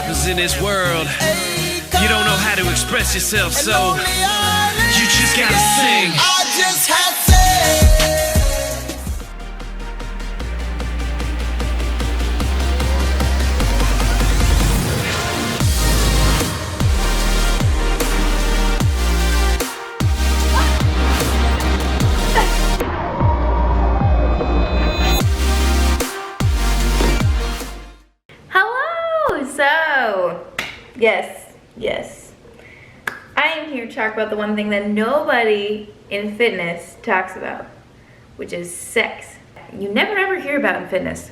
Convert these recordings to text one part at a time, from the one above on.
rappers in this world. You don't know how to express yourself, so you just gotta sing. I just had sex. Yes. I am here to talk about the one thing that nobody in fitness talks about, which is sex. You never ever hear about in fitness.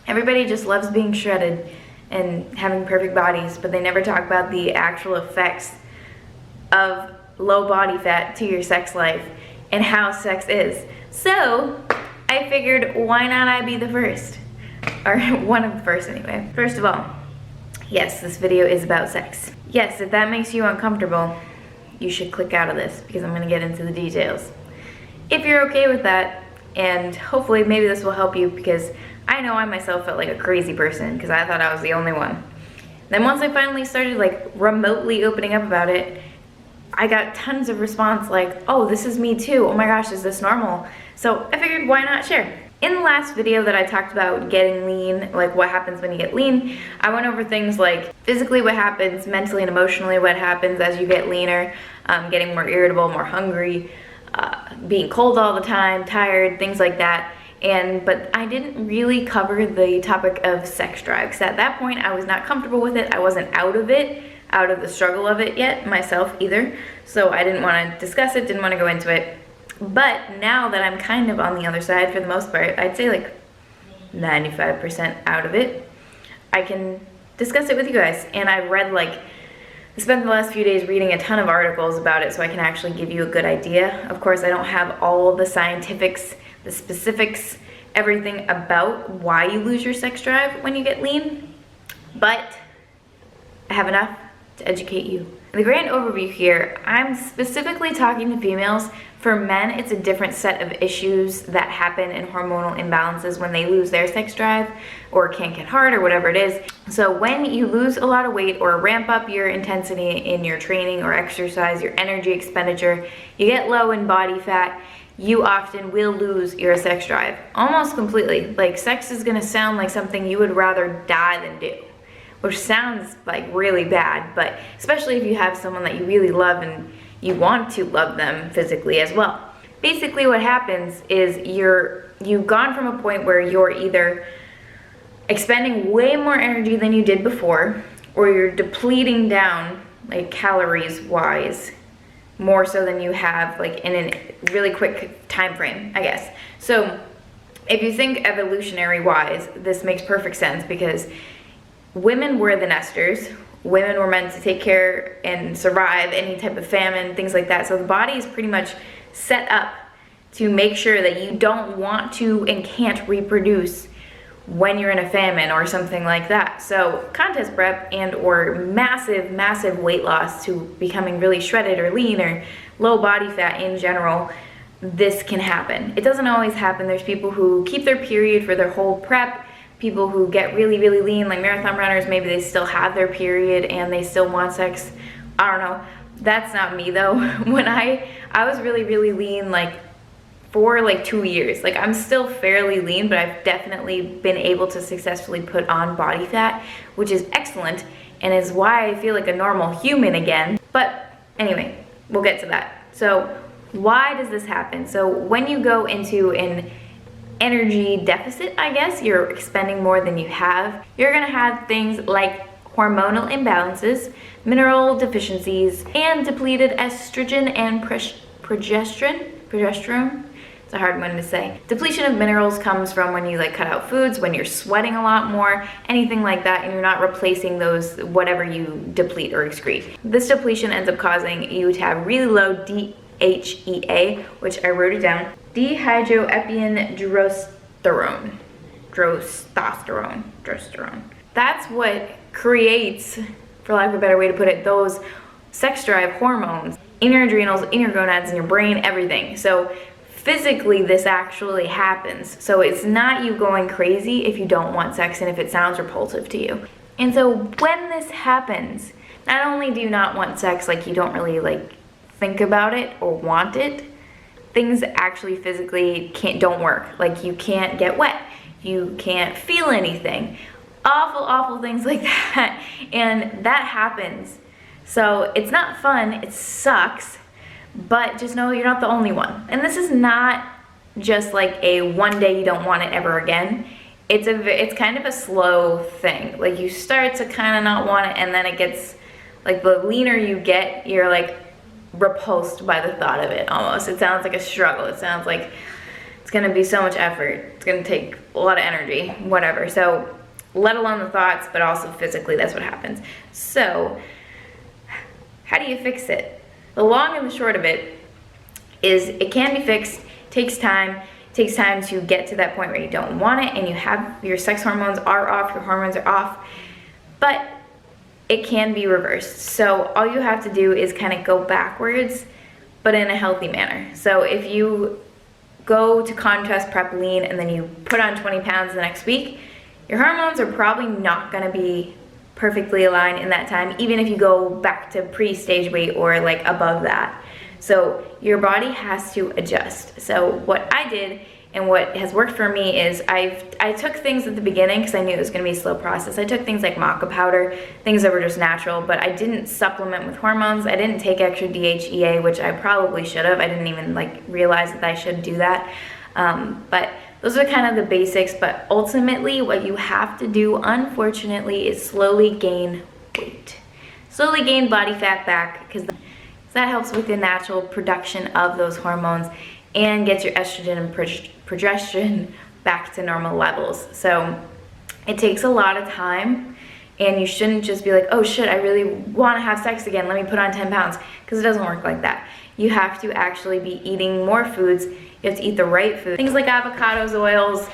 Everybody just loves being shredded and having perfect bodies, but they never talk about the actual effects of low body fat to your sex life and how sex is. So I figured, why not I be the first? Or one of the first anyway. First of all, yes, this video is about sex. Yes, if that makes you uncomfortable, you should click out of this because I'm going to get into the details. If you're okay with that, and hopefully maybe this will help you, because I know I myself felt like a crazy person because I thought I was the only one. Then once I finally started like remotely opening up about it, I got tons of response like, oh, this is me too. Oh my gosh, is this normal? So I figured, why not share? In the last video that I talked about getting lean, like what happens when you get lean, I went over things like physically what happens, mentally and emotionally what happens as you get leaner, getting more irritable, more hungry, being cold all the time, tired, things like that. But I didn't really cover the topic of sex drive, because at that point I was not comfortable with it. I wasn't out of the struggle of it yet myself either. So I didn't want to discuss it, didn't want to go into it. But now that I'm kind of on the other side for the most part, I'd say like 95% out of it, I can discuss it with you guys. And I've read I spent the last few days reading a ton of articles about it, so I can actually give you a good idea. Of course, I don't have all the scientifics, the specifics, everything about why you lose your sex drive when you get lean, but I have enough to educate you. In the grand overview here, I'm specifically talking to females. For men, it's a different set of issues that happen in hormonal imbalances when they lose their sex drive or can't get hard or whatever it is. So when you lose a lot of weight or ramp up your intensity in your training or exercise, your energy expenditure, you get low in body fat, you often will lose your sex drive almost completely. Like, sex is gonna sound like something you would rather die than do, which sounds like really bad, but especially if you have someone that you really love and you want to love them physically as well. Basically what happens is you've gone from a point where you're either expending way more energy than you did before, or you're depleting down, like calories wise, more so than you have like in a really quick time frame, I guess. So if you think evolutionary wise, this makes perfect sense, because women were the nesters. Women were meant to take care and survive any type of famine, things like that. So the body is pretty much set up to make sure that you don't want to and can't reproduce when you're in a famine or something like that. So contest prep and or massive weight loss to becoming really shredded or lean or low body fat in general, this can happen. It doesn't always happen. There's people who keep their period for their whole prep. People who get really lean, like marathon runners, maybe they still have their period and they still want sex. I don't know. That's not me though. When I was really lean, like for like 2 years. Like, I'm still fairly lean, but I've definitely been able to successfully put on body fat, which is excellent and is why I feel like a normal human again. But anyway, we'll get to that. So why does this happen? So when you go into an energy deficit, I guess, you're expending more than you have, you're gonna have things like hormonal imbalances, mineral deficiencies, and depleted estrogen and progesterone. It's a hard one to say. Depletion of minerals comes from when you like cut out foods, when you're sweating a lot more, anything like that, and you're not replacing those, whatever you deplete or excrete. This depletion ends up causing you to have really low DHEA, which I wrote it down, dihydroepiandrosterone. Drosterone. That's what creates, for lack of a better way to put it, those sex drive hormones in your adrenals, in your gonads, in your brain, everything. So physically this actually happens. So it's not you going crazy if you don't want sex and if it sounds repulsive to you. And so when this happens, not only do you not want sex, like you don't really like think about it or want it, things actually physically don't work. Like you can't get wet, you can't feel anything, awful things like that. And that happens. So it's not fun, it sucks, but just know you're not the only one. And this is not just like a one day you don't want it ever again. It's kind of a slow thing. Like you start to kind of not want it, and then it gets like the leaner you get, you're like repulsed by the thought of it almost. It sounds like a struggle. It sounds like it's gonna be so much effort. It's gonna take a lot of energy, whatever. So let alone the thoughts, but also physically, that's what happens. So how do you fix it? The long and the short of it is it can be fixed, takes time. It takes time to get to that point where you don't want it and you have your sex hormones are off, your hormones are off, but it can be reversed. So all you have to do is kind of go backwards, but in a healthy manner. So if you go to contest prep lean and then you put on 20 pounds the next week, your hormones are probably not gonna be perfectly aligned in that time, even if you go back to pre-stage weight or like above that. So your body has to adjust. So what I did and what has worked for me is I took things at the beginning because I knew it was going to be a slow process. I took things like maca powder, things that were just natural, but I didn't supplement with hormones. I didn't take extra DHEA, which I probably should have. I didn't even like realize that I should do that. But those are kind of the basics, but ultimately what you have to do, unfortunately, is slowly gain weight. Slowly gain body fat back, because that helps with the natural production of those hormones and gets your estrogen and progesterone back to normal levels. So it takes a lot of time, and you shouldn't just be like, oh shit, I really want to have sex again, let me put on 10 pounds, because it doesn't work like that. You have to actually be eating more foods. You have to eat the right food. Things like avocados, oils,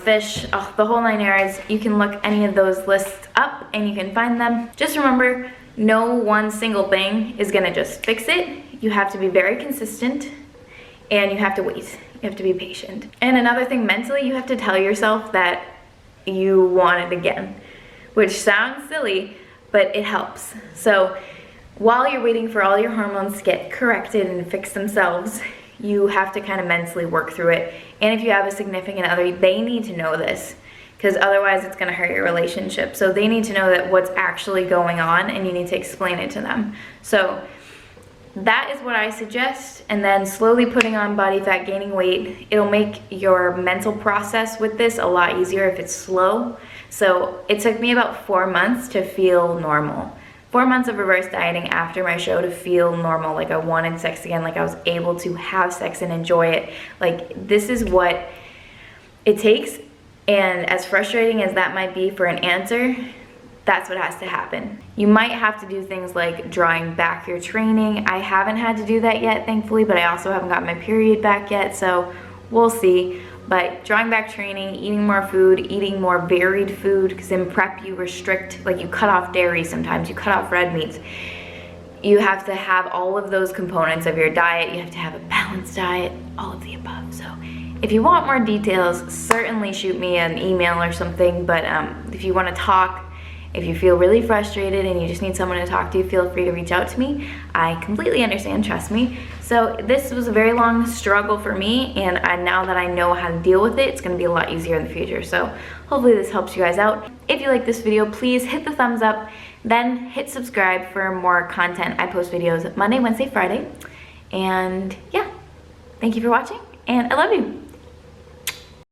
fish, the whole 9 yards. You can look any of those lists up and you can find them. Just remember, no one single thing is gonna just fix it. You have to be very consistent and you have to wait. You have to be patient. And another thing, mentally, you have to tell yourself that you want it again, which sounds silly, but it helps. So while you're waiting for all your hormones to get corrected and fix themselves, you have to kind of mentally work through it. And if you have a significant other, they need to know this, because otherwise it's gonna hurt your relationship. So they need to know that what's actually going on, and you need to explain it to them. So that is what I suggest. And then slowly putting on body fat, gaining weight, it'll make your mental process with this a lot easier if it's slow. So it took me about 4 months to feel normal. 4 months of reverse dieting after my show to feel normal, like I wanted sex again, like I was able to have sex and enjoy it. Like, this is what it takes, and as frustrating as that might be for an answer, that's what has to happen. You might have to do things like drawing back your training. I haven't had to do that yet, thankfully, but I also haven't got my period back yet, so we'll see. But drawing back training, eating more food, eating more varied food, because in prep you restrict, like you cut off dairy sometimes, you cut off red meats. You have to have all of those components of your diet. You have to have a balanced diet, all of the above. So if you want more details, certainly shoot me an email or something. But if you want to talk, if you feel really frustrated and you just need someone to talk to, feel free to reach out to me. I completely understand, trust me. So this was a very long struggle for me, and now that I know how to deal with it, it's gonna be a lot easier in the future. So hopefully this helps you guys out. If you like this video, please hit the thumbs up, then hit subscribe for more content. I post videos Monday, Wednesday, Friday. And yeah, thank you for watching, and I love you.